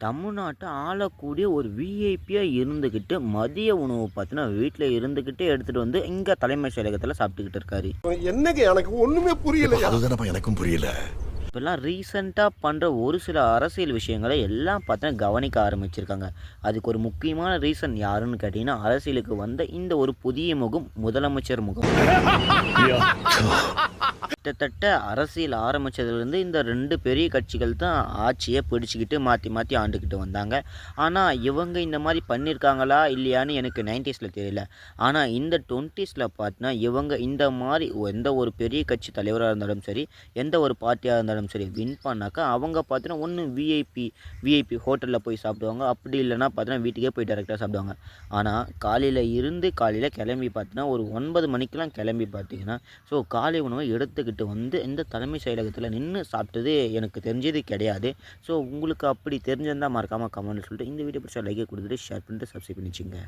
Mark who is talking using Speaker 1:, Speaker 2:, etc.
Speaker 1: தமிழ்நாட்டை ஆளக்கூடிய ஒரு விஐபியாக இருந்துக்கிட்டு மதிய உணவு பார்த்தீங்கன்னா வீட்டில் இருந்துக்கிட்டே எடுத்துகிட்டு வந்து இங்கே தலைமைச் செயலகத்தில் சாப்பிட்டுக்கிட்டு இருக்காரு.
Speaker 2: என்னங்க எனக்கு ஒண்ணுமே புரியல.
Speaker 3: அதுதானப்பா எனக்கும் புரியல.
Speaker 1: இப்போல்லாம் ரீசெண்டாக பண்ணுற ஒரு சில அரசியல் விஷயங்களை எல்லாம் பார்த்தீங்கன்னா கவனிக்க ஆரம்பிச்சிருக்காங்க. அதுக்கு ஒரு முக்கியமான ரீசன் யாருன்னு கேட்டிங்கன்னா, அரசியலுக்கு வந்த இந்த ஒரு புதிய முகம் முதலமைச்சர் முகம். கிட்டத்தட்ட அரசியல் ஆரம்பித்ததுலேருந்து இந்த 2 பெரிய கட்சிகள் தான் ஆட்சியை பிடிச்சிக்கிட்டு மாற்றி மாற்றி ஆண்டுக்கிட்டு வந்தாங்க. ஆனால் இவங்க இந்த மாதிரி பண்ணியிருக்காங்களா இல்லையான்னு எனக்கு 90ஸ்ல தெரியல. ஆனால் இந்த 20ஸ்ல பார்த்தீங்கன்னா இவங்க இந்த மாதிரி எந்த ஒரு பெரிய கட்சி தலைவராக இருந்தாலும் சரி, எந்த ஒரு பார்ட்டியாக இருந்தாலும் சரி வின் பண்ணாக்கா அவங்க பார்த்தீங்கன்னா ஒன்று விஐபி ஹோட்டலில் போய் சாப்பிடுவாங்க. அப்படி இல்லைன்னா பார்த்தீங்கன்னா வீட்டுக்கே போய் டேரெக்டாக சாப்பிடுவாங்க. ஆனால் காலையில் கிளம்பி பார்த்தீங்கன்னா ஒரு 9 மணிக்கெலாம் கிளம்பி பார்த்தீங்கன்னா காலை உணவை எடுத்துக்கிட்டு வந்து இந்த தலைமை செயலகத்தில் நின்று சாப்பிட்டது எனக்கு தெரிஞ்சது கிடையாது. உங்களுக்கு அப்படி தெரிஞ்சிருந்தால் மறக்காமல் கமெண்ட்னு சொல்லிட்டு இந்த வீடியோ பிடிச்சா லைக்கை கொடுத்துட்டு ஷேர் பண்ணிட்டு சப்ஸ்கிரைப் பண்ணிச்சுங்க.